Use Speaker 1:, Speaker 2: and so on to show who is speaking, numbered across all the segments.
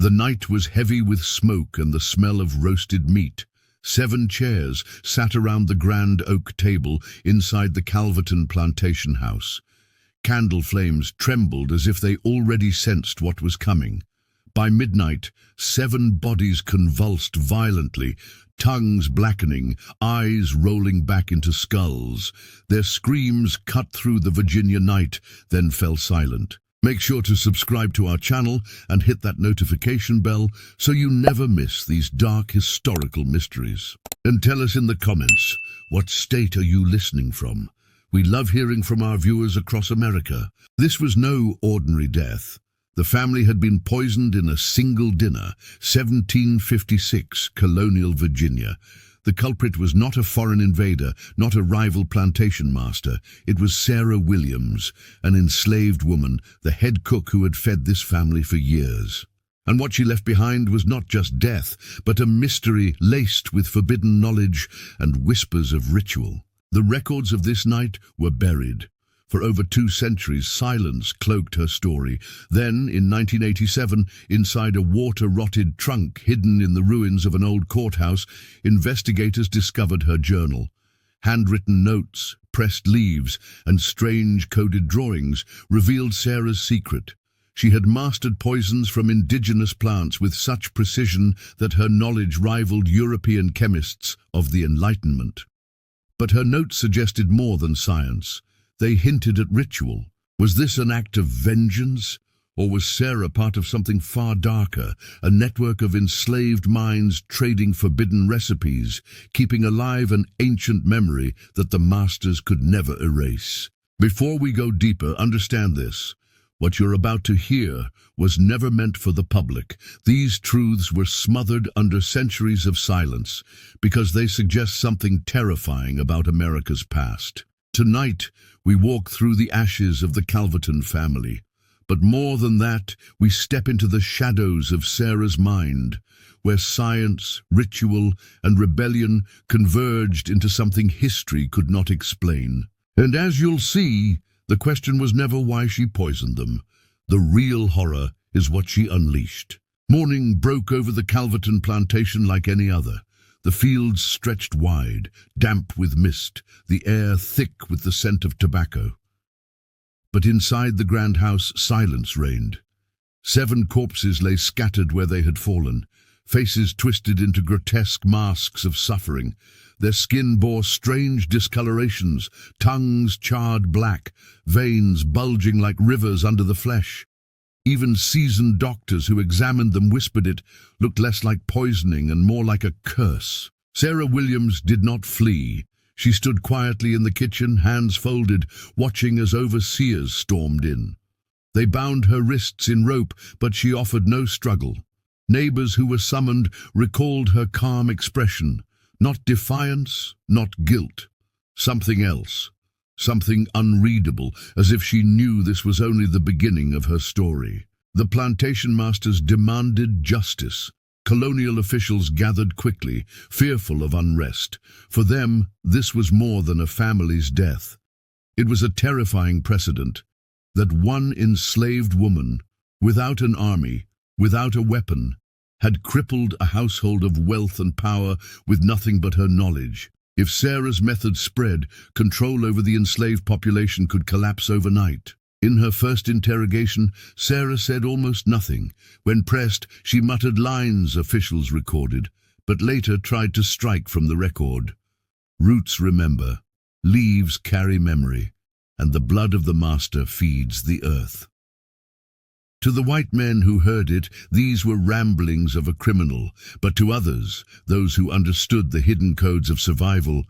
Speaker 1: The night was heavy with smoke and the smell of roasted meat. 7 chairs sat around the grand oak table inside the Calverton plantation house. Candle flames trembled as if they already sensed what was coming. By midnight, 7 bodies convulsed violently, tongues blackening, eyes rolling back into skulls. Their screams cut through the Virginia night, then fell silent. Make sure to subscribe to our channel and hit that notification bell so you never miss these dark historical mysteries. And tell us in the comments, what state are you listening from? We love hearing from our viewers across America. This was no ordinary death. The family had been poisoned in a single dinner, 1756, colonial Virginia. The culprit was not a foreign invader, not a rival plantation master. It was Sarah Williams, an enslaved woman, the head cook who had fed this family for years. And what she left behind was not just death, but a mystery laced with forbidden knowledge and whispers of ritual. The records of this night were buried. For over 2 centuries, silence cloaked her story. Then, in 1987, inside a water-rotted trunk hidden in the ruins of an old courthouse, investigators discovered her journal. Handwritten notes, pressed leaves, and strange coded drawings revealed Sarah's secret. She had mastered poisons from indigenous plants with such precision that her knowledge rivaled European chemists of the Enlightenment. But her notes suggested more than science. They hinted at ritual. Was this an act of vengeance? Or was Sarah part of something far darker, a network of enslaved minds trading forbidden recipes, keeping alive an ancient memory that the masters could never erase? Before we go deeper, understand this. What you're about to hear was never meant for the public. These truths were smothered under centuries of silence because they suggest something terrifying about America's past. Tonight, we walk through the ashes of the Calverton family. But more than that, we step into the shadows of Sarah's mind, where science, ritual, and rebellion converged into something history could not explain. And as you'll see, the question was never why she poisoned them. The real horror is what she unleashed. Morning broke over the Calverton plantation like any other. The fields stretched wide, damp with mist, the air thick with the scent of tobacco. But inside the grand house, silence reigned. 7 corpses lay scattered where they had fallen, faces twisted into grotesque masks of suffering. Their skin bore strange discolorations, tongues charred black, veins bulging like rivers under the flesh. Even seasoned doctors who examined them whispered it looked less like poisoning and more like a curse. Sarah Williams did not flee. She stood quietly in the kitchen, hands folded, watching as overseers stormed in. They bound her wrists in rope, but she offered no struggle. Neighbors who were summoned recalled her calm expression. Not defiance, not guilt. Something else. Something unreadable, as if she knew this was only the beginning of her story. The plantation masters demanded justice. Colonial officials gathered quickly, fearful of unrest. For them, this was more than a family's death. It was a terrifying precedent that one enslaved woman, without an army, without a weapon, had crippled a household of wealth and power with nothing but her knowledge. If Sarah's method spread, control over the enslaved population could collapse overnight. In her first interrogation, Sarah said almost nothing. When pressed, she muttered lines officials recorded, but later tried to strike from the record. Roots remember, leaves carry memory, and the blood of the master feeds the earth. To the white men who heard it, these were ramblings of a criminal, but to others, those who understood the hidden codes of survival,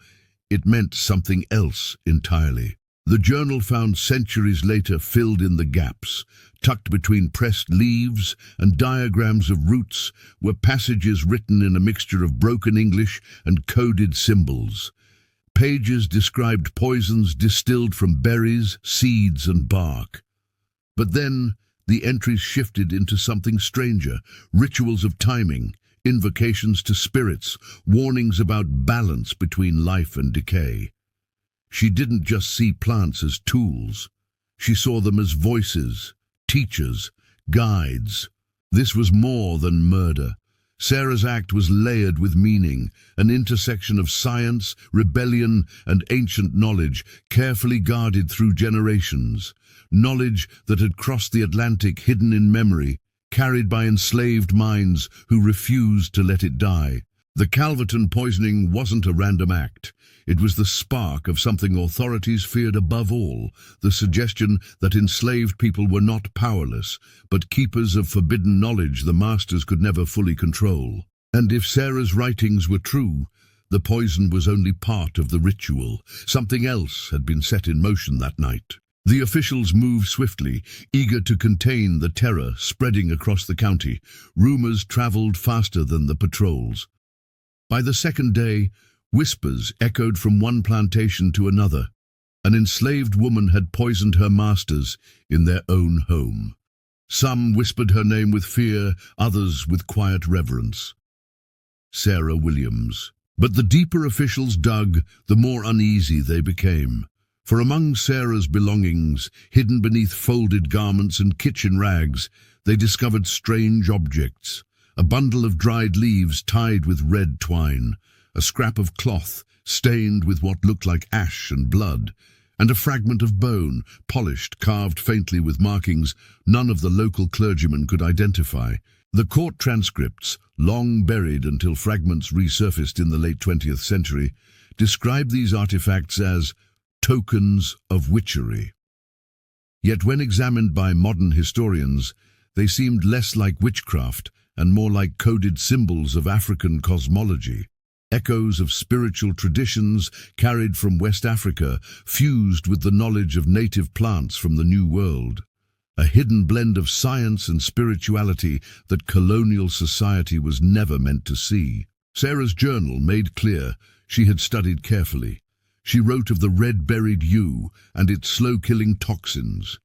Speaker 1: it meant something else entirely. The journal found centuries later filled in the gaps. Tucked between pressed leaves and diagrams of roots were passages written in a mixture of broken English and coded symbols. Pages described poisons distilled from berries, seeds, and bark. But then, the entries shifted into something stranger, rituals of timing, invocations to spirits, warnings about balance between life and decay. She didn't just see plants as tools. She saw them as voices, teachers, guides. This was more than murder. Sarah's act was layered with meaning, an intersection of science, rebellion, and ancient knowledge, carefully guarded through generations. Knowledge that had crossed the Atlantic, hidden in memory, carried by enslaved minds who refused to let it die. The Calverton poisoning wasn't a random act. It was the spark of something authorities feared above all, the suggestion that enslaved people were not powerless, but keepers of forbidden knowledge the masters could never fully control. And if Sarah's writings were true, the poison was only part of the ritual. Something else had been set in motion that night. The officials moved swiftly, eager to contain the terror spreading across the county. Rumors traveled faster than the patrols. By the second day, whispers echoed from one plantation to another. An enslaved woman had poisoned her masters in their own home. Some whispered her name with fear, others with quiet reverence. Sarah Williams. But the deeper officials dug, the more uneasy they became. For among Sarah's belongings, hidden beneath folded garments and kitchen rags, they discovered strange objects. A bundle of dried leaves tied with red twine, a scrap of cloth stained with what looked like ash and blood, and a fragment of bone, polished, carved faintly with markings none of the local clergymen could identify. The court transcripts, long buried until fragments resurfaced in the late 20th century, describe these artifacts as tokens of witchery. Yet when examined by modern historians, they seemed less like witchcraft and more like coded symbols of African cosmology, echoes of spiritual traditions carried from West Africa, fused with the knowledge of native plants from the New World, a hidden blend of science and spirituality that colonial society was never meant to see. Sarah's journal made clear she had studied carefully. She wrote of the red-berried yew and its slow-killing toxins.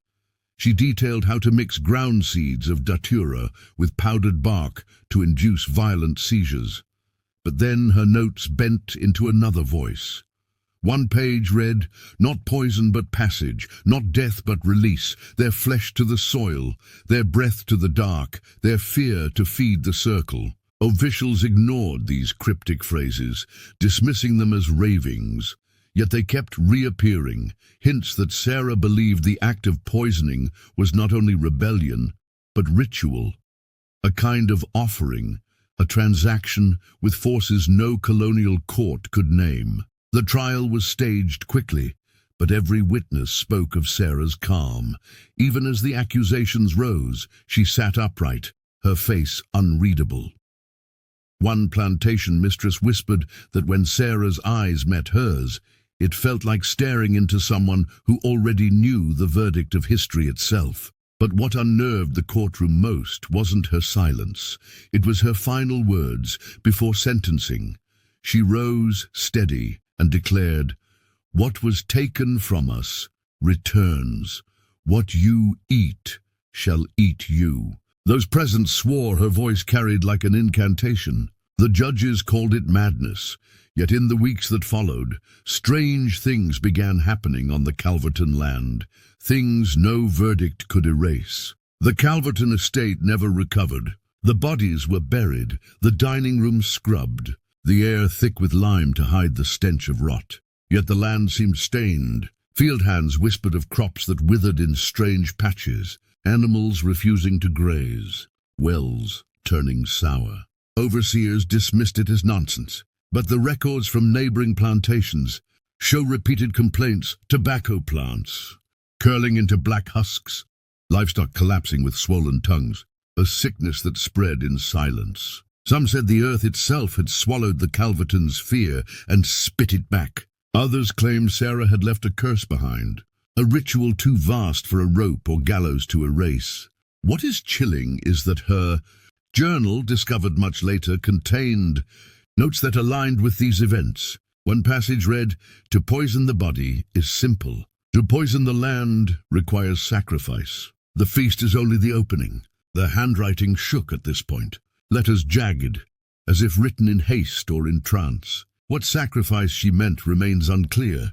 Speaker 1: She detailed how to mix ground seeds of datura with powdered bark to induce violent seizures. But then her notes bent into another voice. One page read, "Not poison but passage, not death but release, their flesh to the soil, their breath to the dark, their fear to feed the circle." Officials ignored these cryptic phrases, dismissing them as ravings. Yet they kept reappearing, hints that Sarah believed the act of poisoning was not only rebellion, but ritual, a kind of offering, a transaction with forces no colonial court could name. The trial was staged quickly, but every witness spoke of Sarah's calm. Even as the accusations rose, she sat upright, her face unreadable. One plantation mistress whispered that when Sarah's eyes met hers, it felt like staring into someone who already knew the verdict of history itself. But what unnerved the courtroom most wasn't her silence. It was her final words before sentencing. She rose steady and declared, "What was taken from us returns. What you eat shall eat you." Those present swore her voice carried like an incantation. The judges called it madness. Yet in the weeks that followed, strange things began happening on the Calverton land, things no verdict could erase. The Calverton estate never recovered. The bodies were buried, the dining room scrubbed, the air thick with lime to hide the stench of rot. Yet the land seemed stained. Field hands whispered of crops that withered in strange patches, animals refusing to graze, wells turning sour. Overseers dismissed it as nonsense. But the records from neighboring plantations show repeated complaints, tobacco plants curling into black husks, livestock collapsing with swollen tongues, a sickness that spread in silence. Some said the earth itself had swallowed the Calverton's fear and spit it back. Others claimed Sarah had left a curse behind, a ritual too vast for a rope or gallows to erase. What is chilling is that her journal, discovered much later, contained notes that aligned with these events. One passage read, "To poison the body is simple. To poison the land requires sacrifice. The feast is only the opening." The handwriting shook at this point, letters jagged, as if written in haste or in trance. What sacrifice she meant remains unclear.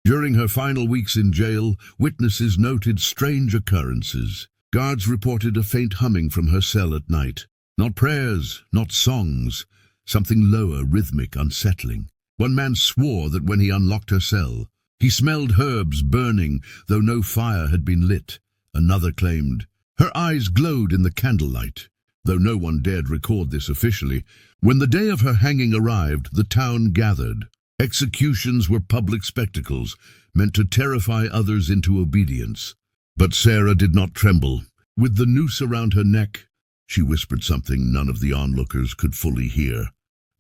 Speaker 1: During her final weeks in jail, witnesses noted strange occurrences. Guards reported a faint humming from her cell at night. Not prayers, not songs, something lower, rhythmic, unsettling. One man swore that when he unlocked her cell, he smelled herbs burning, though no fire had been lit. Another claimed her eyes glowed in the candlelight, though no one dared record this officially. When the day of her hanging arrived, the town gathered. Executions were public spectacles, meant to terrify others into obedience. But Sarah did not tremble. With the noose around her neck, she whispered something none of the onlookers could fully hear.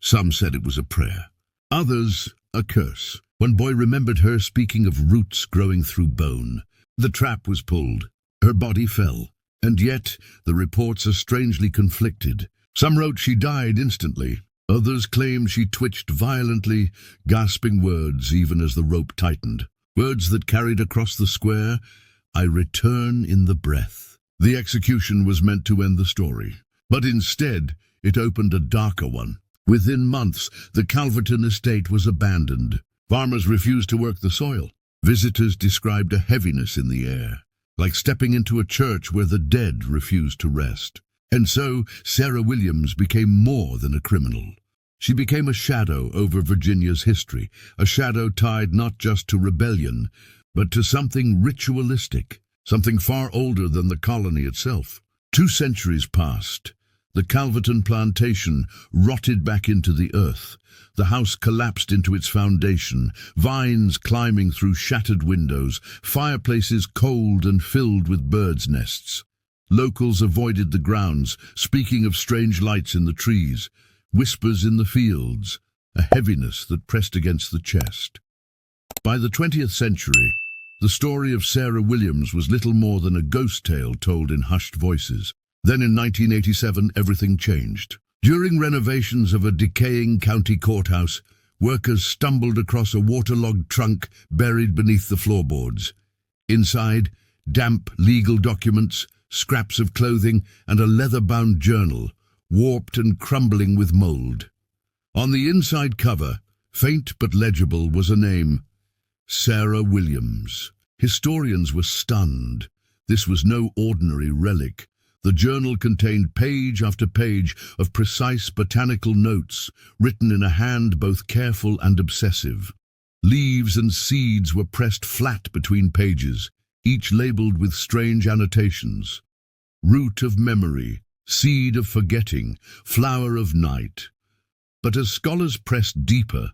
Speaker 1: Some said it was a prayer. Others, a curse. One boy remembered her speaking of roots growing through bone. The trap was pulled. Her body fell. And yet, the reports are strangely conflicted. Some wrote she died instantly. Others claimed she twitched violently, gasping words even as the rope tightened. Words that carried across the square, "I return in the breath." The execution was meant to end the story, but instead it opened a darker one. Within months, the Calverton estate was abandoned. Farmers refused to work the soil. Visitors described a heaviness in the air, like stepping into a church where the dead refused to rest. And so, Sarah Williams became more than a criminal. She became a shadow over Virginia's history, a shadow tied not just to rebellion, but to something ritualistic, something far older than the colony itself. 2 centuries passed. The Calverton plantation rotted back into the earth. The house collapsed into its foundation, vines climbing through shattered windows, fireplaces cold and filled with birds' nests. Locals avoided the grounds, speaking of strange lights in the trees, whispers in the fields, a heaviness that pressed against the chest. By the 20th century, the story of Sarah Williams was little more than a ghost tale told in hushed voices. Then in 1987, everything changed. During renovations of a decaying county courthouse, workers stumbled across a waterlogged trunk buried beneath the floorboards. Inside, damp legal documents, scraps of clothing, and a leather-bound journal, warped and crumbling with mold. On the inside cover, faint but legible, was a name: Sarah Williams. Historians were stunned. This was no ordinary relic. The journal contained page after page of precise botanical notes, written in a hand both careful and obsessive. Leaves and seeds were pressed flat between pages, each labeled with strange annotations. Root of memory, seed of forgetting, flower of night. But as scholars pressed deeper,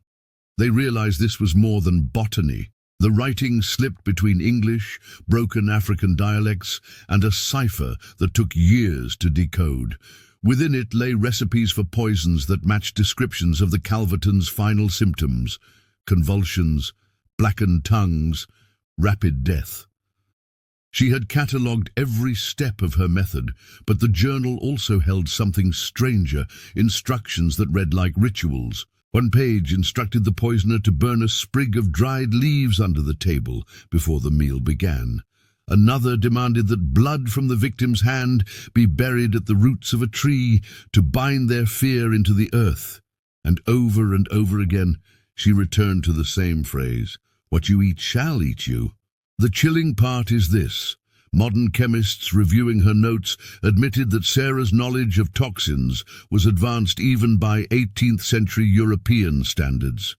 Speaker 1: they realized this was more than botany. The writing slipped between English, broken African dialects, and a cipher that took years to decode. Within it lay recipes for poisons that matched descriptions of the Calverton's final symptoms: convulsions, blackened tongues, rapid death. She had catalogued every step of her method, but the journal also held something stranger, instructions that read like rituals. One page instructed the poisoner to burn a sprig of dried leaves under the table before the meal began. Another demanded that blood from the victim's hand be buried at the roots of a tree to bind their fear into the earth. And over again, she returned to the same phrase: "What you eat shall eat you." The chilling part is this. Modern chemists reviewing her notes admitted that Sarah's knowledge of toxins was advanced even by 18th century European standards.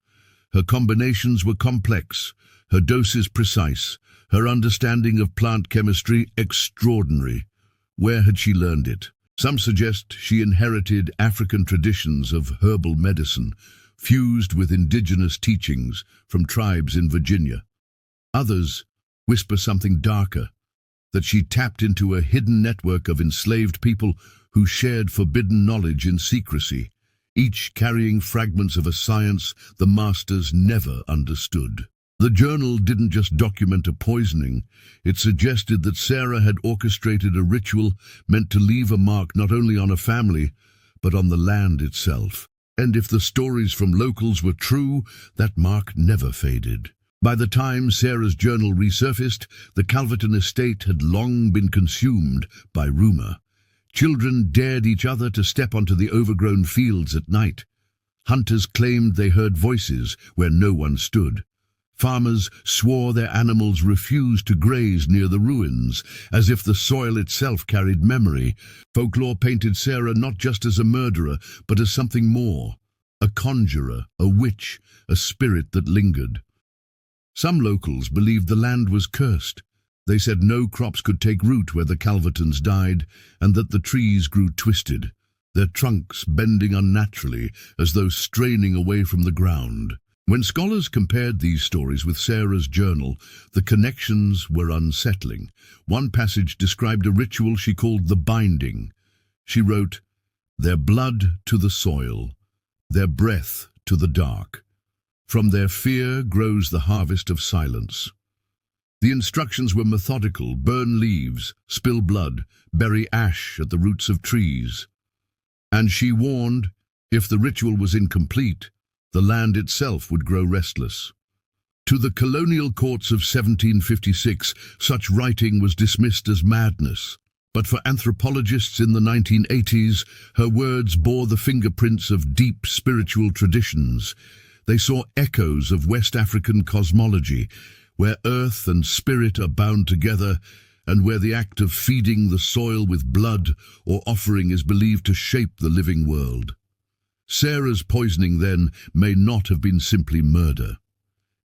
Speaker 1: Her combinations were complex, her doses precise, her understanding of plant chemistry extraordinary. Where had she learned it? Some suggest she inherited African traditions of herbal medicine, fused with indigenous teachings from tribes in Virginia. Others whisper something darker, that she tapped into a hidden network of enslaved people who shared forbidden knowledge in secrecy, each carrying fragments of a science the masters never understood. The journal didn't just document a poisoning, it suggested that Sarah had orchestrated a ritual meant to leave a mark not only on a family, but on the land itself. And if the stories from locals were true, that mark never faded. By the time Sarah's journal resurfaced, the Calverton estate had long been consumed by rumor. Children dared each other to step onto the overgrown fields at night. Hunters claimed they heard voices where no one stood. Farmers swore their animals refused to graze near the ruins, as if the soil itself carried memory. Folklore painted Sarah not just as a murderer, but as something more, a conjurer, a witch, a spirit that lingered. Some locals believed the land was cursed. They said no crops could take root where the Calvertons died, and that the trees grew twisted, their trunks bending unnaturally as though straining away from the ground. When scholars compared these stories with Sarah's journal, the connections were unsettling. One passage described a ritual she called the binding. She wrote, "Their blood to the soil, their breath to the dark. From their fear grows the harvest of silence." The instructions were methodical: burn leaves, spill blood, bury ash at the roots of trees. And she warned, if the ritual was incomplete, the land itself would grow restless. To the colonial courts of 1756, such writing was dismissed as madness. But for anthropologists in the 1980s, her words bore the fingerprints of deep spiritual traditions. They saw echoes of West African cosmology, where earth and spirit are bound together, and where the act of feeding the soil with blood or offering is believed to shape the living world. Sarah's poisoning, then, may not have been simply murder.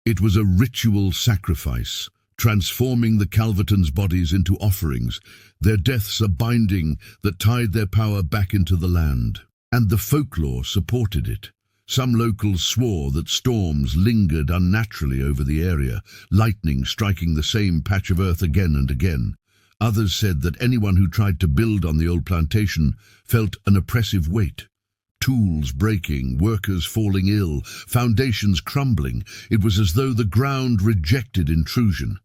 Speaker 1: It was a ritual sacrifice, transforming the Calvertons' bodies into offerings, their deaths a binding that tied their power back into the land. And the folklore supported it. Some locals swore that storms lingered unnaturally over the area, lightning striking the same patch of earth again and again. Others said that anyone who tried to build on the old plantation felt an oppressive weight. Tools breaking, workers falling ill, foundations crumbling. It was as though the ground rejected intrusion.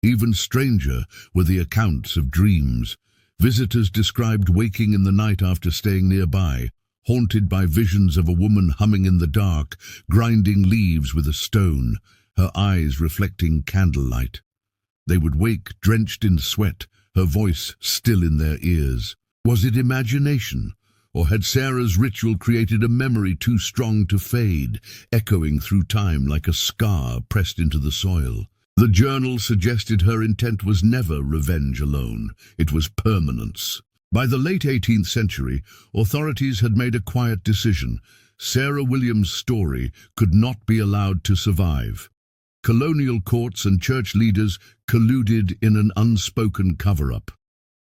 Speaker 1: Even stranger were the accounts of dreams. Visitors described waking in the night after staying nearby, haunted by visions of a woman humming in the dark, grinding leaves with a stone, her eyes reflecting candlelight. They would wake drenched in sweat, her voice still in their ears. Was it imagination? Or had Sarah's ritual created a memory too strong to fade, echoing through time like a scar pressed into the soil? The journal suggested her intent was never revenge alone. It was permanence. By the late 18th century, authorities had made a quiet decision. Sarah Williams' story could not be allowed to survive. Colonial courts and church leaders colluded in an unspoken cover-up.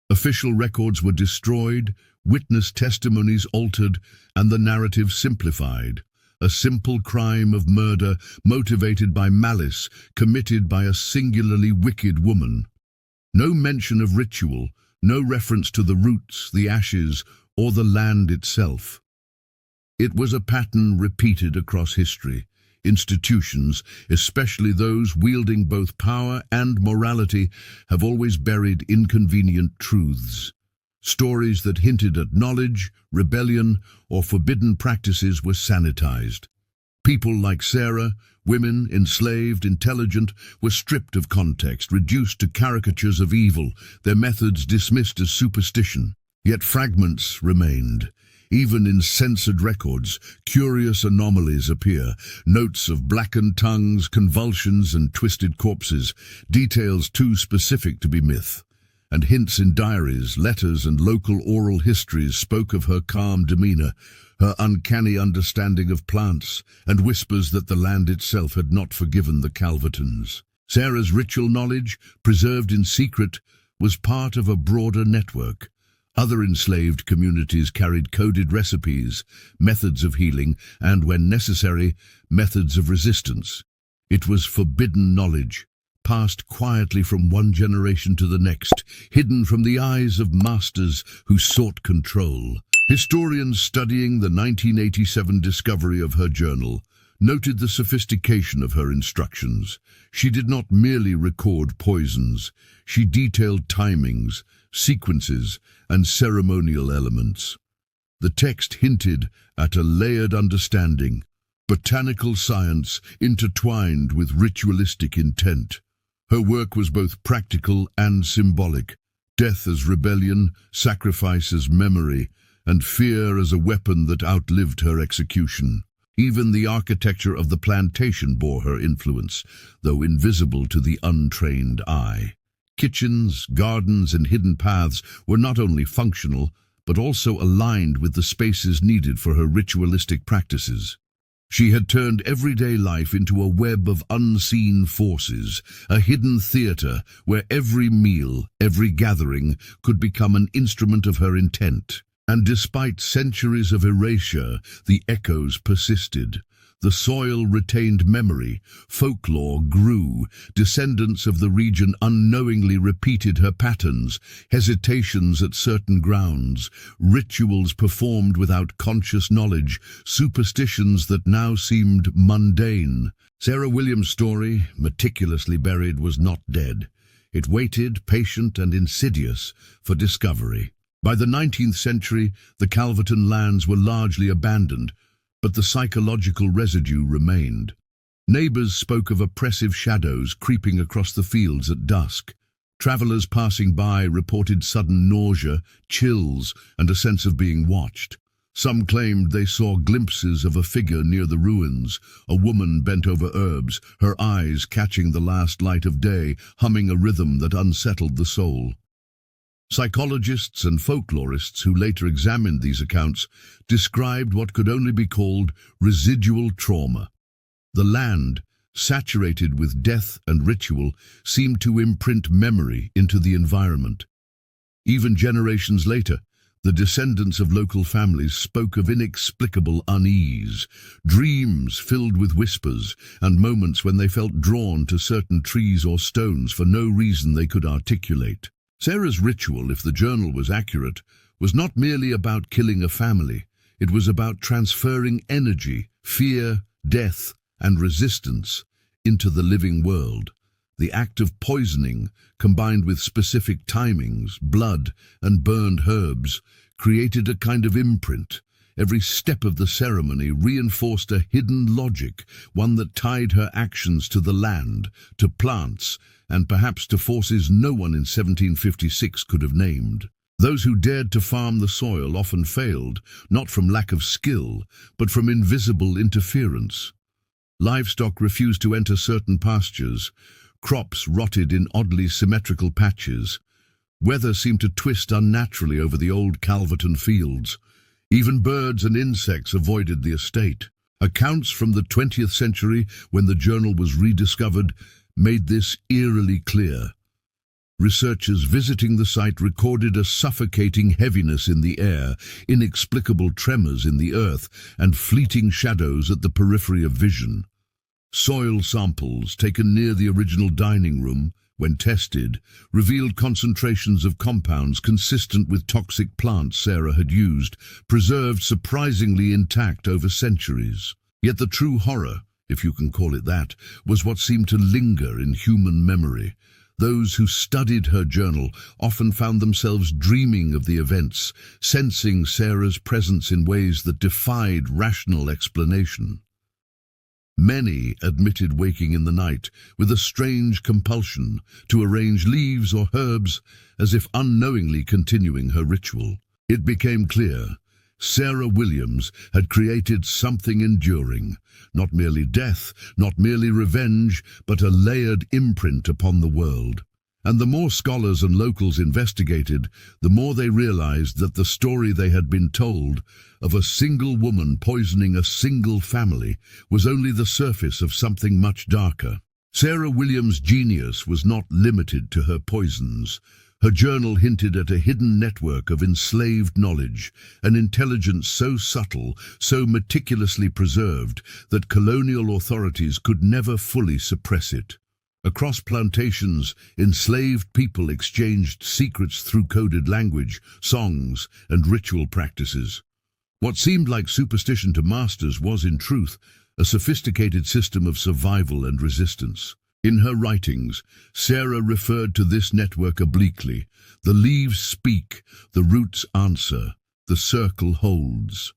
Speaker 1: Official records were destroyed, witness testimonies altered, and the narrative simplified. A simple crime of murder motivated by malice, committed by a singularly wicked woman. No mention of ritual, no reference to the roots, the ashes, or the land itself. It was a pattern repeated across history. Institutions, especially those wielding both power and morality, have always buried inconvenient truths. Stories that hinted at knowledge, rebellion, or forbidden practices were sanitized. People like Sarah, women, enslaved, intelligent, were stripped of context, reduced to caricatures of evil, their methods dismissed as superstition. Yet fragments remained. Even in censored records, curious anomalies appear, notes of blackened tongues, convulsions, and twisted corpses, details too specific to be myth. And hints in diaries, letters, and local oral histories spoke of her calm demeanor, her uncanny understanding of plants, and whispers that the land itself had not forgiven the Calvertons. Sarah's ritual knowledge, preserved in secret, was part of a broader network. Other enslaved communities carried coded recipes, methods of healing, and, when necessary, methods of resistance. It was forbidden knowledge, passed quietly from one generation to the next, hidden from the eyes of masters who sought control. Historians studying the 1987 discovery of her journal noted the sophistication of her instructions. She did not merely record poisons, she detailed timings, sequences, and ceremonial elements. The text hinted at a layered understanding, botanical science intertwined with ritualistic intent. Her work was both practical and symbolic, death as rebellion, sacrifice as memory, and fear as a weapon that outlived her execution. Even the architecture of the plantation bore her influence, though invisible to the untrained eye. Kitchens, gardens, and hidden paths were not only functional, but also aligned with the spaces needed for her ritualistic practices. She had turned everyday life into a web of unseen forces, a hidden theater where every meal, every gathering could become an instrument of her intent. And despite centuries of erasure, the echoes persisted. The soil retained memory, folklore grew, descendants of the region unknowingly repeated her patterns, hesitations at certain grounds, rituals performed without conscious knowledge, superstitions that now seemed mundane. Sarah Williams' story, meticulously buried, was not dead. It waited, patient and insidious, for discovery. By the 19th century, the Calverton lands were largely abandoned, but the psychological residue remained. Neighbors spoke of oppressive shadows creeping across the fields at dusk. Travelers passing by reported sudden nausea, chills, and a sense of being watched. Some claimed they saw glimpses of a figure near the ruins, a woman bent over herbs, her eyes catching the last light of day, humming a rhythm that unsettled the soul. Psychologists and folklorists who later examined these accounts described what could only be called residual trauma. The land, saturated with death and ritual, seemed to imprint memory into the environment. Even generations later, the descendants of local families spoke of inexplicable unease, dreams filled with whispers, and moments when they felt drawn to certain trees or stones for no reason they could articulate. Sarah's ritual, if the journal was accurate, was not merely about killing a family. It was about transferring energy, fear, death, and resistance into the living world. The act of poisoning, combined with specific timings, blood, and burned herbs, created a kind of imprint. Every step of the ceremony reinforced a hidden logic, one that tied her actions to the land, to plants, and perhaps to forces no one in 1756 could have named. Those who dared to farm the soil often failed, not from lack of skill, but from invisible interference. Livestock refused to enter certain pastures, crops rotted in oddly symmetrical patches, weather seemed to twist unnaturally over the old Calverton fields. Even birds and insects avoided the estate. Accounts from the 20th century, when the journal was rediscovered, made this eerily clear. Researchers visiting the site recorded a suffocating heaviness in the air, inexplicable tremors in the earth, and fleeting shadows at the periphery of vision. Soil samples taken near the original dining room, when tested, revealed concentrations of compounds consistent with toxic plants Sarah had used, preserved surprisingly intact over centuries. Yet the true horror, if you can call it that, was what seemed to linger in human memory. Those who studied her journal often found themselves dreaming of the events, sensing Sarah's presence in ways that defied rational explanation. Many admitted waking in the night with a strange compulsion to arrange leaves or herbs as if unknowingly continuing her ritual. It became clear Sarah Williams had created something enduring, not merely death, not merely revenge, but a layered imprint upon the world. And the more scholars and locals investigated, the more they realized that the story they had been told of a single woman poisoning a single family was only the surface of something much darker. Sarah Williams' genius was not limited to her poisons. Her journal hinted at a hidden network of enslaved knowledge, an intelligence so subtle, so meticulously preserved, that colonial authorities could never fully suppress it. Across plantations, enslaved people exchanged secrets through coded language, songs, and ritual practices. What seemed like superstition to masters was, in truth, a sophisticated system of survival and resistance. In her writings, Sarah referred to this network obliquely. The leaves speak, the roots answer, the circle holds.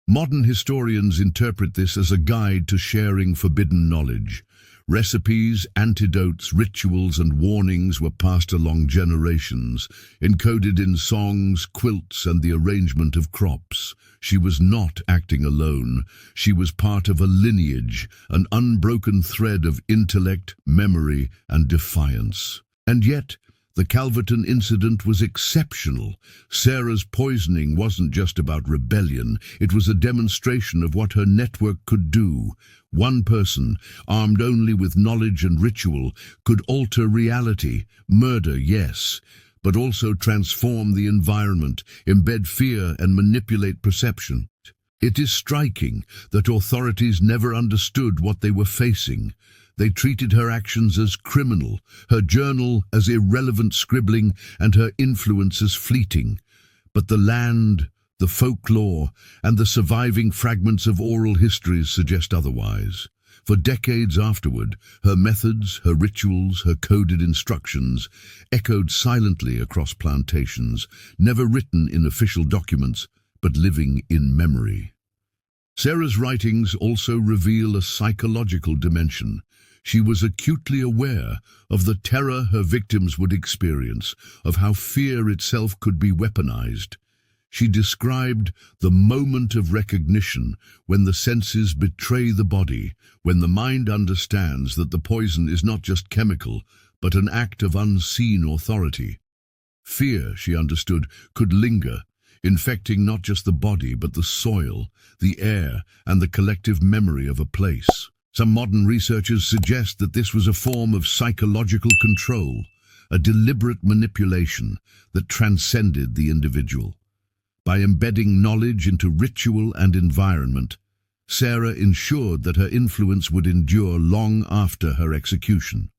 Speaker 1: Modern historians interpret this as a guide to sharing forbidden knowledge. Recipes, antidotes, rituals, and warnings were passed along generations, encoded in songs, quilts, and the arrangement of crops. She was not acting alone. She was part of a lineage, an unbroken thread of intellect, memory, and defiance. And yet, the Calverton incident was exceptional. Sarah's poisoning wasn't just about rebellion. It was a demonstration of what her network could do. One person, armed only with knowledge and ritual, could alter reality. Murder, yes, but also transform the environment, embed fear, and manipulate perception. It is striking that authorities never understood what they were facing. They treated her actions as criminal, her journal as irrelevant scribbling, and her influence as fleeting. But the land, the folklore, and the surviving fragments of oral histories suggest otherwise. For decades afterward, her methods, her rituals, her coded instructions echoed silently across plantations, never written in official documents, but living in memory. Sarah's writings also reveal a psychological dimension. She was acutely aware of the terror her victims would experience, of how fear itself could be weaponized. She described the moment of recognition, when the senses betray the body, when the mind understands that the poison is not just chemical, but an act of unseen authority. Fear, she understood, could linger, infecting not just the body, but the soil, the air, and the collective memory of a place. Some modern researchers suggest that this was a form of psychological control, a deliberate manipulation that transcended the individual. By embedding knowledge into ritual and environment, Sarah ensured that her influence would endure long after her execution.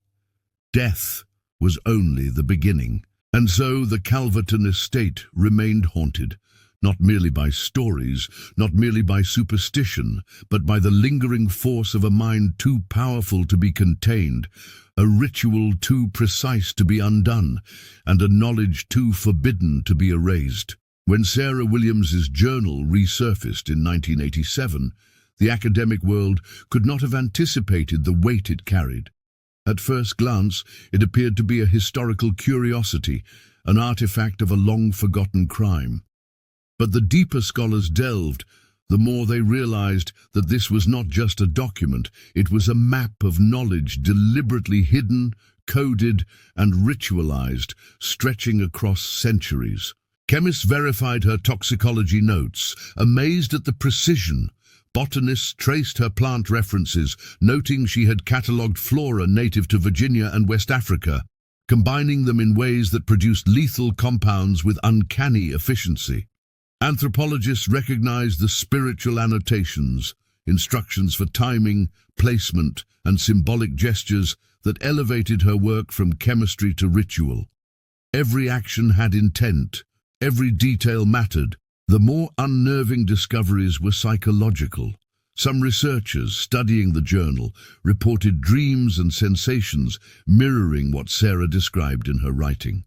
Speaker 1: Death was only the beginning, and so the Calverton estate remained haunted, not merely by stories, not merely by superstition, but by the lingering force of a mind too powerful to be contained, a ritual too precise to be undone, and a knowledge too forbidden to be erased. When Sarah Williams's journal resurfaced in 1987, the academic world could not have anticipated the weight it carried. At first glance, it appeared to be a historical curiosity, an artifact of a long-forgotten crime. But the deeper scholars delved, the more they realized that this was not just a document, it was a map of knowledge deliberately hidden, coded, and ritualized, stretching across centuries. Chemists verified her toxicology notes, amazed at the precision. Botanists traced her plant references, noting she had catalogued flora native to Virginia and West Africa, combining them in ways that produced lethal compounds with uncanny efficiency. Anthropologists recognized the spiritual annotations, instructions for timing, placement, and symbolic gestures that elevated her work from chemistry to ritual. Every action had intent, every detail mattered. The more unnerving discoveries were psychological. Some researchers studying the journal reported dreams and sensations mirroring what Sarah described in her writing.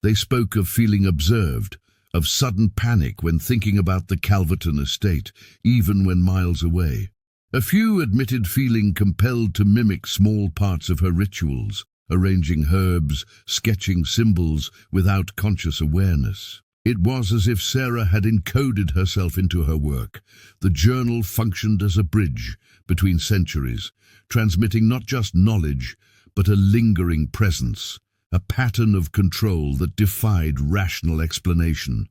Speaker 1: They spoke of feeling observed, of sudden panic when thinking about the Calverton estate, even when miles away. A few admitted feeling compelled to mimic small parts of her rituals, arranging herbs, sketching symbols without conscious awareness. It was as if Sarah had encoded herself into her work. The journal functioned as a bridge between centuries, transmitting not just knowledge, but a lingering presence, a pattern of control that defied rational explanation.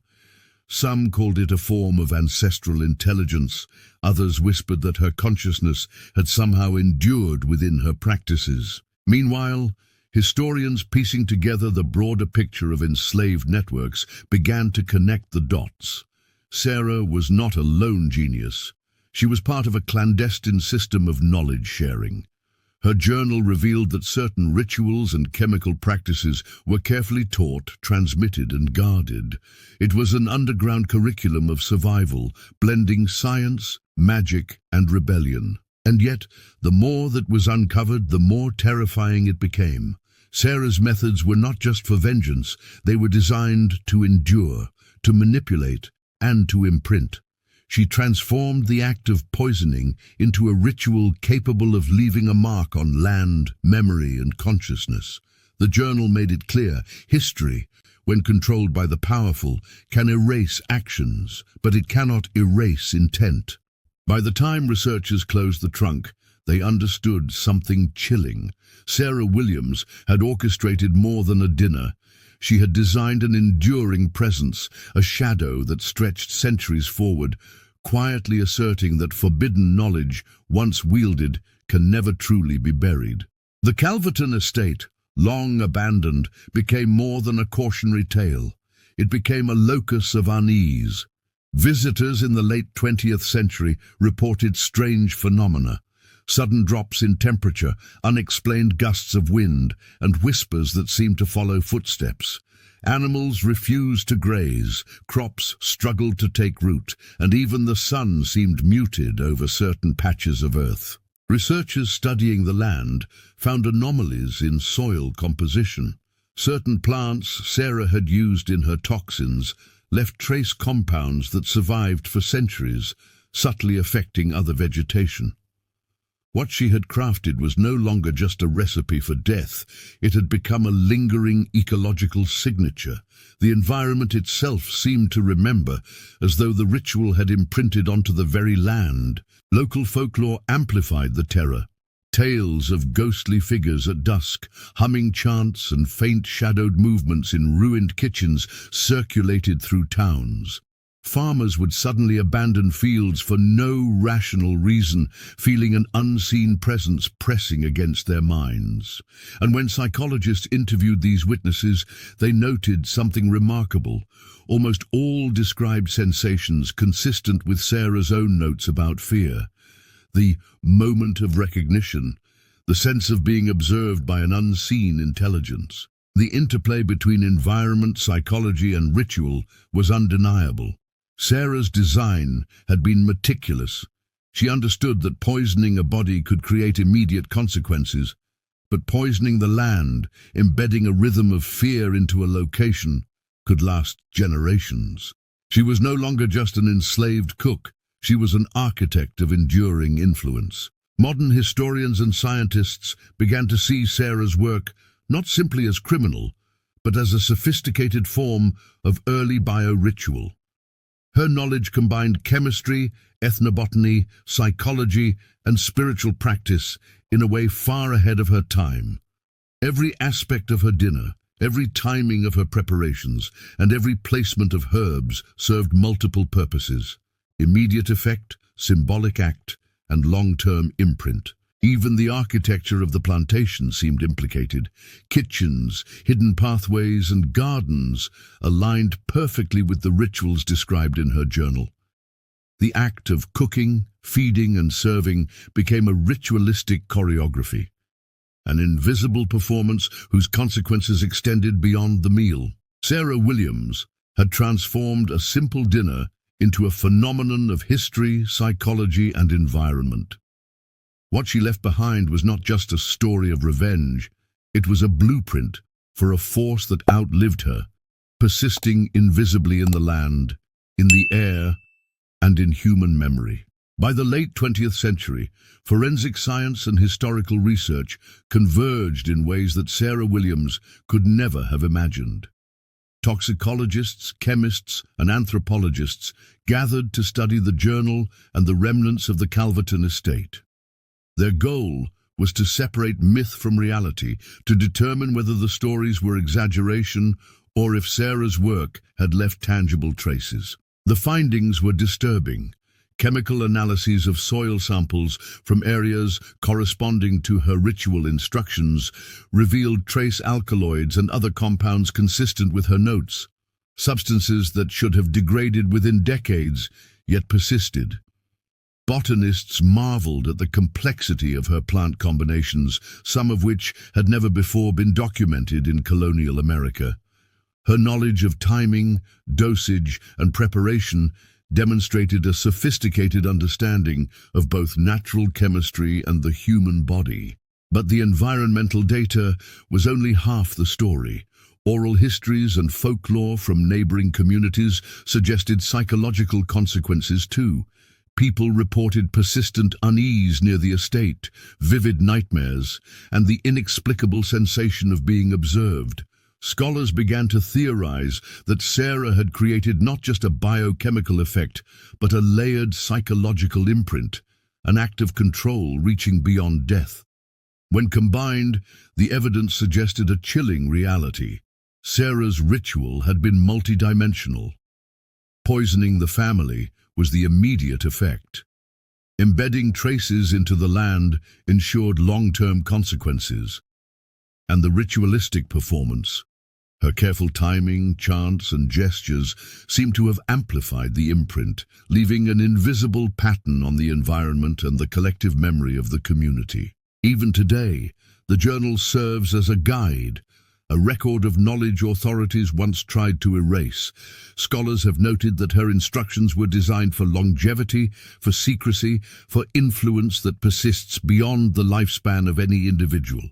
Speaker 1: Some called it a form of ancestral intelligence, others whispered that her consciousness had somehow endured within her practices. Meanwhile, historians piecing together the broader picture of enslaved networks began to connect the dots. Sarah was not a lone genius. She was part of a clandestine system of knowledge sharing. Her journal revealed that certain rituals and chemical practices were carefully taught, transmitted, and guarded. It was an underground curriculum of survival, blending science, magic, and rebellion. And yet, the more that was uncovered, the more terrifying it became. Sarah's methods were not just for vengeance, they were designed to endure, to manipulate, and to imprint. She transformed the act of poisoning into a ritual capable of leaving a mark on land, memory, and consciousness. The journal made it clear, history, when controlled by the powerful, can erase actions, but it cannot erase intent. By the time researchers closed the trunk, they understood something chilling. Sarah Williams had orchestrated more than a dinner. She had designed an enduring presence, a shadow that stretched centuries forward, quietly asserting that forbidden knowledge, once wielded, can never truly be buried. The Calverton estate, long abandoned, became more than a cautionary tale. It became a locus of unease. Visitors in the late 20th century reported strange phenomena: sudden drops in temperature, unexplained gusts of wind, and whispers that seemed to follow footsteps. Animals refused to graze, crops struggled to take root, and even the sun seemed muted over certain patches of earth. Researchers studying the land found anomalies in soil composition. Certain plants Sarah had used in her toxins left trace compounds that survived for centuries, subtly affecting other vegetation. What she had crafted was no longer just a recipe for death. It had become a lingering ecological signature. The environment itself seemed to remember, as though the ritual had imprinted onto the very land. Local folklore amplified the terror. Tales of ghostly figures at dusk, humming chants, and faint shadowed movements in ruined kitchens circulated through towns. Farmers would suddenly abandon fields for no rational reason, feeling an unseen presence pressing against their minds. And when psychologists interviewed these witnesses, they noted something remarkable. Almost all described sensations consistent with Sarah's own notes about fear. The moment of recognition, the sense of being observed by an unseen intelligence. The interplay between environment, psychology, and ritual was undeniable. Sarah's design had been meticulous. She understood that poisoning a body could create immediate consequences, but poisoning the land, embedding a rhythm of fear into a location, could last generations. She was no longer just an enslaved cook. She was an architect of enduring influence. Modern historians and scientists began to see Sarah's work not simply as criminal, but as a sophisticated form of early bioritual. Her knowledge combined chemistry, ethnobotany, psychology, and spiritual practice in a way far ahead of her time. Every aspect of her dinner, every timing of her preparations, and every placement of herbs served multiple purposes: immediate effect, symbolic act, and long-term imprint. Even the architecture of the plantation seemed implicated. Kitchens, hidden pathways, and gardens aligned perfectly with the rituals described in her journal. The act of cooking, feeding, and serving became a ritualistic choreography, an invisible performance whose consequences extended beyond the meal. Sarah Williams had transformed a simple dinner into a phenomenon of history, psychology, and environment. What she left behind was not just a story of revenge, it was a blueprint for a force that outlived her, persisting invisibly in the land, in the air, and in human memory. By the late 20th century, forensic science and historical research converged in ways that Sarah Williams could never have imagined. Toxicologists, chemists, and anthropologists gathered to study the journal and the remnants of the Calverton estate. Their goal was to separate myth from reality, to determine whether the stories were exaggeration or if Sarah's work had left tangible traces. The findings were disturbing. Chemical analyses of soil samples from areas corresponding to her ritual instructions revealed trace alkaloids and other compounds consistent with her notes, substances that should have degraded within decades, yet persisted. Botanists marveled at the complexity of her plant combinations, some of which had never before been documented in colonial America. Her knowledge of timing, dosage, and preparation demonstrated a sophisticated understanding of both natural chemistry and the human body. But the environmental data was only half the story. Oral histories and folklore from neighboring communities suggested psychological consequences too. People reported persistent unease near the estate, vivid nightmares, and the inexplicable sensation of being observed. Scholars began to theorize that Sarah had created not just a biochemical effect, but a layered psychological imprint, an act of control reaching beyond death. When combined, the evidence suggested a chilling reality. Sarah's ritual had been multidimensional. Poisoning the family was the immediate effect. Embedding traces into the land ensured long-term consequences. And the ritualistic performance, her careful timing, chants, and gestures seemed to have amplified the imprint, leaving an invisible pattern on the environment and the collective memory of the community. Even today, the journal serves as a guide, a record of knowledge authorities once tried to erase. Scholars have noted that her instructions were designed for longevity, for secrecy, for influence that persists beyond the lifespan of any individual.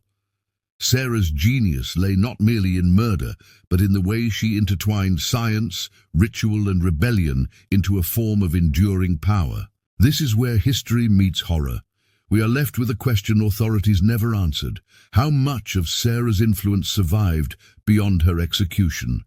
Speaker 1: Sarah's genius lay not merely in murder, but in the way she intertwined science, ritual, and rebellion into a form of enduring power. This is where history meets horror. We are left with a question authorities never answered. How much of Sarah's influence survived beyond her execution?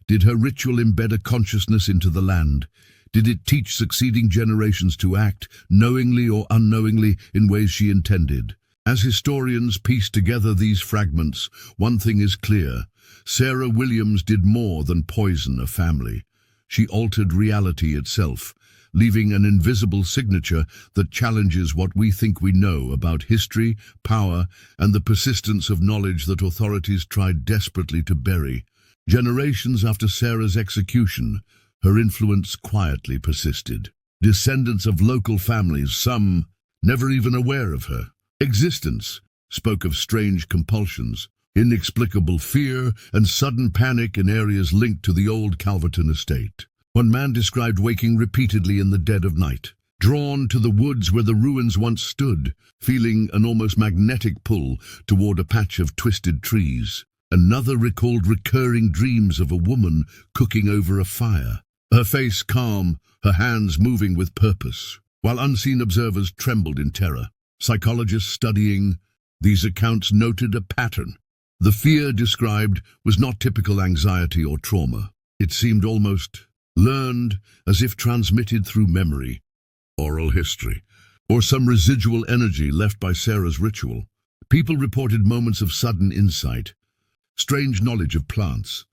Speaker 1: Did her ritual embed a consciousness into the land? Did it teach succeeding generations to act, knowingly or unknowingly, in ways she intended? As historians piece together these fragments, one thing is clear. Sarah Williams did more than poison a family. She altered reality itself, leaving an invisible signature that challenges what we think we know about history, power, and the persistence of knowledge that authorities tried desperately to bury. Generations after Sarah's execution, her influence quietly persisted. Descendants of local families, some never even aware of her existence, spoke of strange compulsions, inexplicable fear, and sudden panic in areas linked to the old Calverton estate. One man described waking repeatedly in the dead of night, drawn to the woods where the ruins once stood, feeling an almost magnetic pull toward a patch of twisted trees. Another recalled recurring dreams of a woman cooking over a fire, her face calm, her hands moving with purpose, while unseen observers trembled in terror. Psychologists studying these accounts noted a pattern. The fear described was not typical anxiety or trauma. It seemed almost learned, as if transmitted through memory, oral history, or some residual energy left by Sarah's ritual. People reported moments of sudden insight, strange knowledge of plants,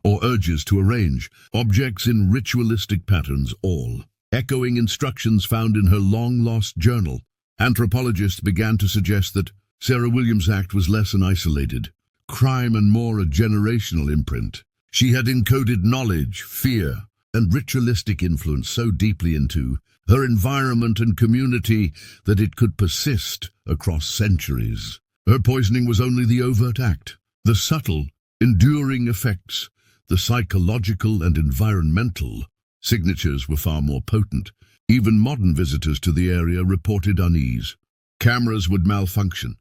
Speaker 1: or urges to arrange objects in ritualistic patterns, all echoing instructions found in her long-lost journal. Anthropologists began to suggest that Sarah Williams' act was less an isolated crime and more a generational imprint. She had encoded knowledge, fear, and ritualistic influence so deeply into her environment and community that it could persist across centuries. Her poisoning was only the overt act. The subtle, enduring effects, the psychological and environmental signatures were far more potent. Even modern visitors to the area reported unease. Cameras would malfunction,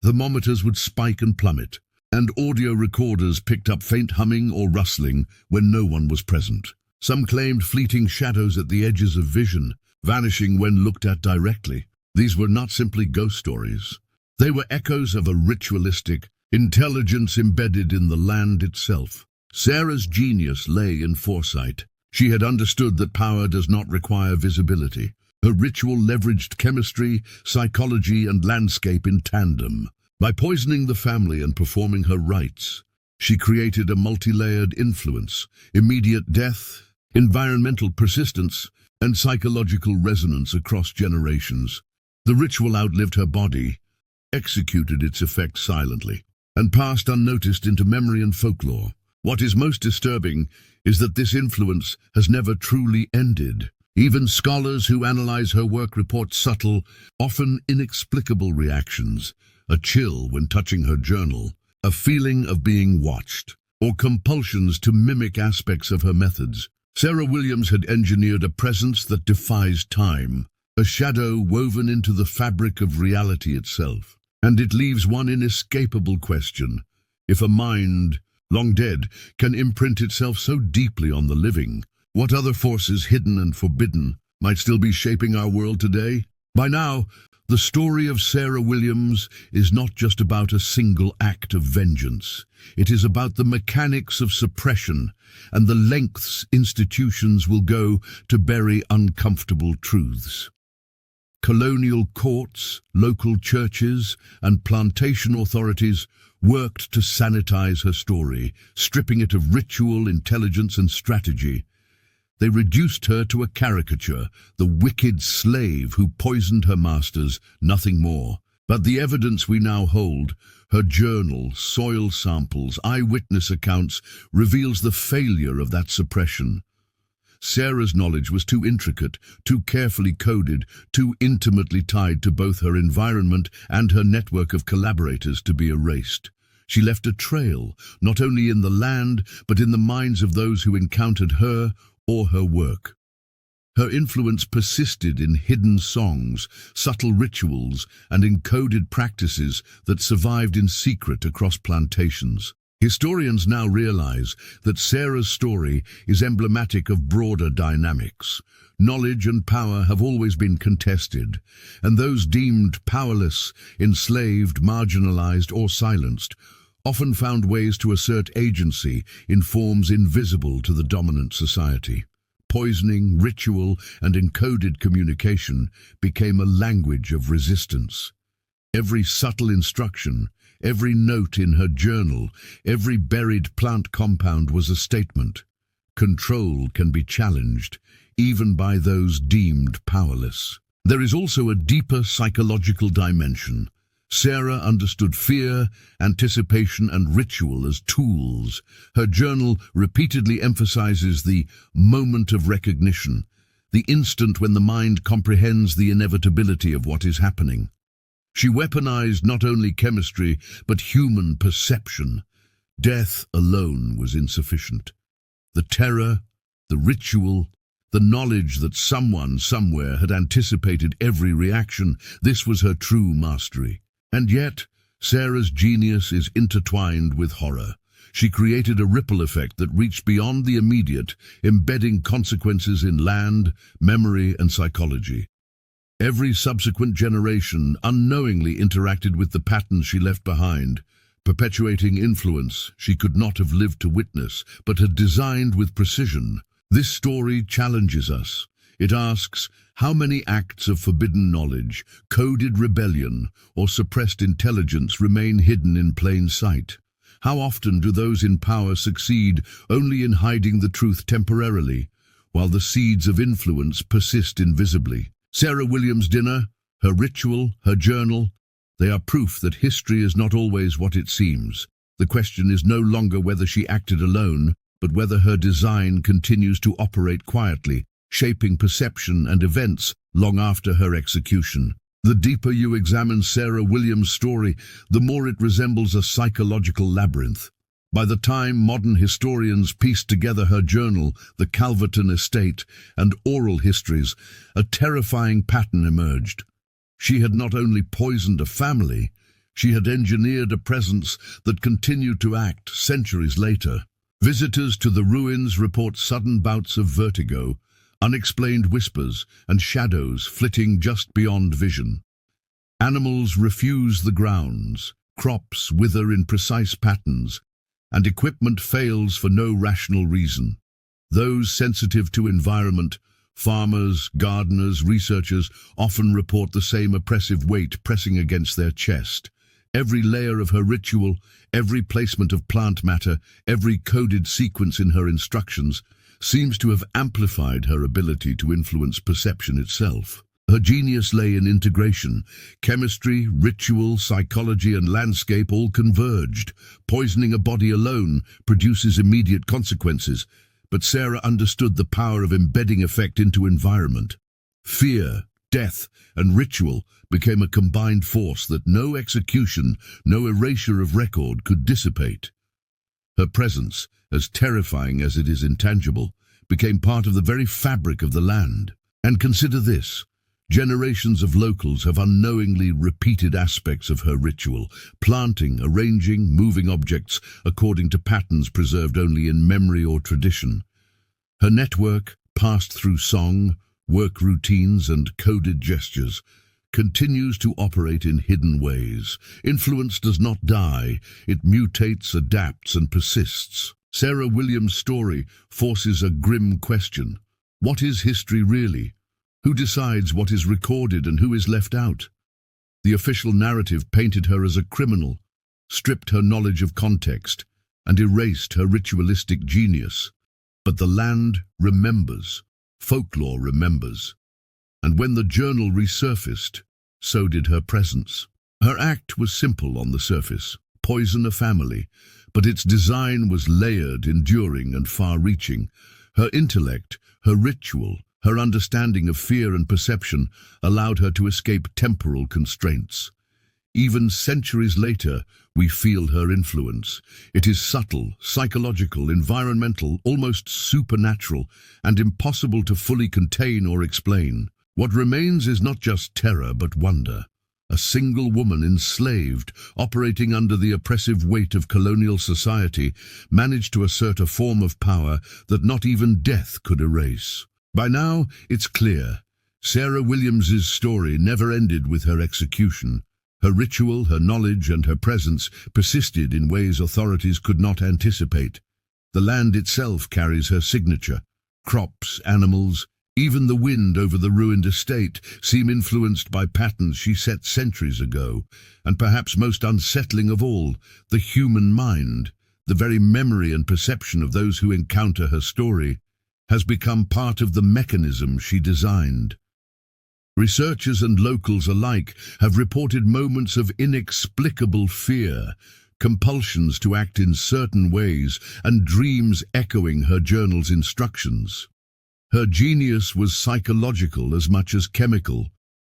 Speaker 1: thermometers would spike and plummet, and audio recorders picked up faint humming or rustling when no one was present. Some claimed fleeting shadows at the edges of vision, vanishing when looked at directly. These were not simply ghost stories. They were echoes of a ritualistic intelligence embedded in the land itself. Sarah's genius lay in foresight. She had understood that power does not require visibility. Her ritual leveraged chemistry, psychology, and landscape in tandem. By poisoning the family and performing her rites, she created a multi-layered influence, immediate death, environmental persistence, and psychological resonance across generations. The ritual outlived her body, executed its effects silently, and passed unnoticed into memory and folklore. What is most disturbing is that this influence has never truly ended. Even scholars who analyze her work report subtle, often inexplicable reactions, a chill when touching her journal, a feeling of being watched, or compulsions to mimic aspects of her methods. Sarah Williams had engineered a presence that defies time, a shadow woven into the fabric of reality itself. And it leaves one inescapable question. If a mind, long dead, can imprint itself so deeply on the living, what other forces, hidden and forbidden, might still be shaping our world today? By now, The story of Sarah Williams is not just about a single act of vengeance. It is about the mechanics of suppression and the lengths institutions will go to bury uncomfortable truths. Colonial courts, local churches, and plantation authorities worked to sanitize her story, stripping it of ritual, intelligence, and strategy. They reduced her to a caricature, the wicked slave who poisoned her masters, nothing more. But the evidence we now hold, her journal, soil samples, eyewitness accounts, reveals the failure of that suppression. Sarah's knowledge was too intricate, too carefully coded, too intimately tied to both her environment and her network of collaborators to be erased. She left a trail, not only in the land, but in the minds of those who encountered her or her work. Her influence persisted in hidden songs, subtle rituals, and encoded practices that survived in secret across plantations. Historians now realize that Sarah's story is emblematic of broader dynamics. Knowledge and power have always been contested, and those deemed powerless, enslaved, marginalized, or silenced often found ways to assert agency in forms invisible to the dominant society. Poisoning, ritual, and encoded communication became a language of resistance. Every subtle instruction, every note in her journal, every buried plant compound was a statement. Control can be challenged, even by those deemed powerless. There is also a deeper psychological dimension. Sarah understood fear, anticipation, and ritual as tools. Her journal repeatedly emphasizes the moment of recognition, the instant when the mind comprehends the inevitability of what is happening. She weaponized not only chemistry, but human perception. Death alone was insufficient. The terror, the ritual, the knowledge that someone somewhere had anticipated every reaction, this was her true mastery. And yet, Sarah's genius is intertwined with horror. She created a ripple effect that reached beyond the immediate, embedding consequences in land, memory, and psychology. Every subsequent generation unknowingly interacted with the patterns she left behind, perpetuating influence she could not have lived to witness, but had designed with precision. This story challenges us. It asks, how many acts of forbidden knowledge, coded rebellion, or suppressed intelligence remain hidden in plain sight? How often do those in power succeed only in hiding the truth temporarily, while the seeds of influence persist invisibly? Sarah Williams' dinner, her ritual, her journal, they are proof that history is not always what it seems. The question is no longer whether she acted alone, but whether her design continues to operate quietly, shaping perception and events long after her execution. The deeper you examine Sarah Williams' story, the more it resembles a psychological labyrinth. By the time modern historians pieced together her journal, the Calverton estate, and oral histories, a terrifying pattern emerged. She had not only poisoned a family, she had engineered a presence that continued to act centuries later. Visitors to the ruins report sudden bouts of vertigo, unexplained whispers, and shadows flitting just beyond vision. Animals refuse the grounds, crops wither in precise patterns, and equipment fails for no rational reason. Those sensitive to environment, farmers, gardeners, researchers, often report the same oppressive weight pressing against their chest. Every layer of her ritual, every placement of plant matter, every coded sequence in her instructions seems to have amplified her ability to influence perception itself. Her genius lay in integration. Chemistry, ritual, psychology, and landscape all converged. Poisoning a body alone produces immediate consequences, but Sarah understood the power of embedding effect into environment. Fear, death, and ritual became a combined force that no execution, no erasure of record could dissipate. Her presence, as terrifying as it is intangible, became part of the very fabric of the land. And consider this. Generations of locals have unknowingly repeated aspects of her ritual, planting, arranging, moving objects according to patterns preserved only in memory or tradition. Her network, passed through song, work routines, and coded gestures, continues to operate in hidden ways. Influence does not die, it mutates, adapts, and persists. Sarah Williams' story forces a grim question. What is history really? Who decides what is recorded and who is left out? The official narrative painted her as a criminal, stripped her knowledge of context, and erased her ritualistic genius. But the land remembers, folklore remembers. And when the journal resurfaced, so did her presence. Her act was simple on the surface, poison a family, but its design was layered, enduring, and far-reaching. Her intellect, her ritual, her understanding of fear and perception allowed her to escape temporal constraints. Even centuries later, we feel her influence. It is subtle, psychological, environmental, almost supernatural, and impossible to fully contain or explain. What remains is not just terror but wonder. A single woman enslaved, operating under the oppressive weight of colonial society, managed to assert a form of power that not even death could erase. By now, it's clear. Sarah Williams's story never ended with her execution. Her ritual, her knowledge, and her presence persisted in ways authorities could not anticipate. The land itself carries her signature. Crops, animals, even the wind over the ruined estate seem influenced by patterns she set centuries ago. And perhaps most unsettling of all, the human mind, the very memory and perception of those who encounter her story, has become part of the mechanism she designed. Researchers and locals alike have reported moments of inexplicable fear, compulsions to act in certain ways, and dreams echoing her journal's instructions. Her genius was psychological as much as chemical.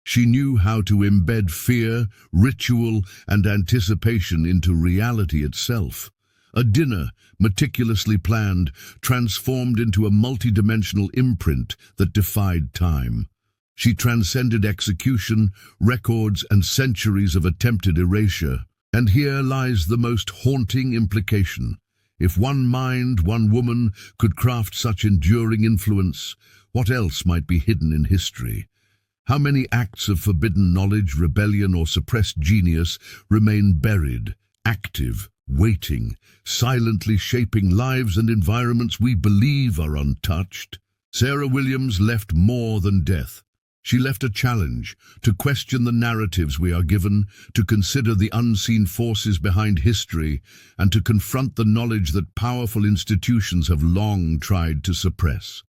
Speaker 1: She knew how to embed fear, ritual, and anticipation into reality itself. A dinner, meticulously planned, transformed into a multidimensional imprint that defied time. She transcended execution, records, and centuries of attempted erasure. And here lies the most haunting implication. If one mind, one woman, could craft such enduring influence, what else might be hidden in history? How many acts of forbidden knowledge, rebellion, or suppressed genius remain buried, active, waiting, silently shaping lives and environments we believe are untouched? Sarah Williams left more than death. She left a challenge to question the narratives we are given, to consider the unseen forces behind history, and to confront the knowledge that powerful institutions have long tried to suppress.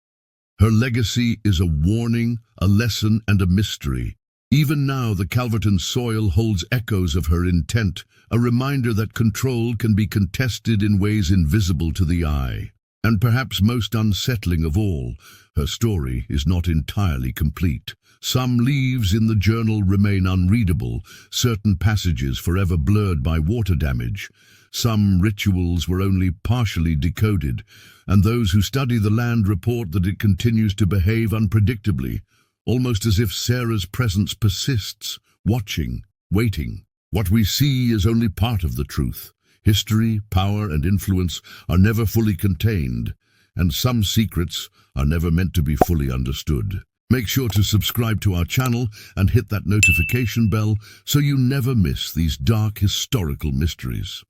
Speaker 1: Her legacy is a warning, a lesson, and a mystery. Even now, the Calverton soil holds echoes of her intent, a reminder that control can be contested in ways invisible to the eye. And perhaps most unsettling of all, her story is not entirely complete. Some leaves in the journal remain unreadable, certain passages forever blurred by water damage. Some rituals were only partially decoded, and those who study the land report that it continues to behave unpredictably, almost as if Sarah's presence persists, watching, waiting. What we see is only part of the truth. History, power, and influence are never fully contained, and some secrets are never meant to be fully understood. Make sure to subscribe to our channel and hit that notification bell so you never miss these dark historical mysteries.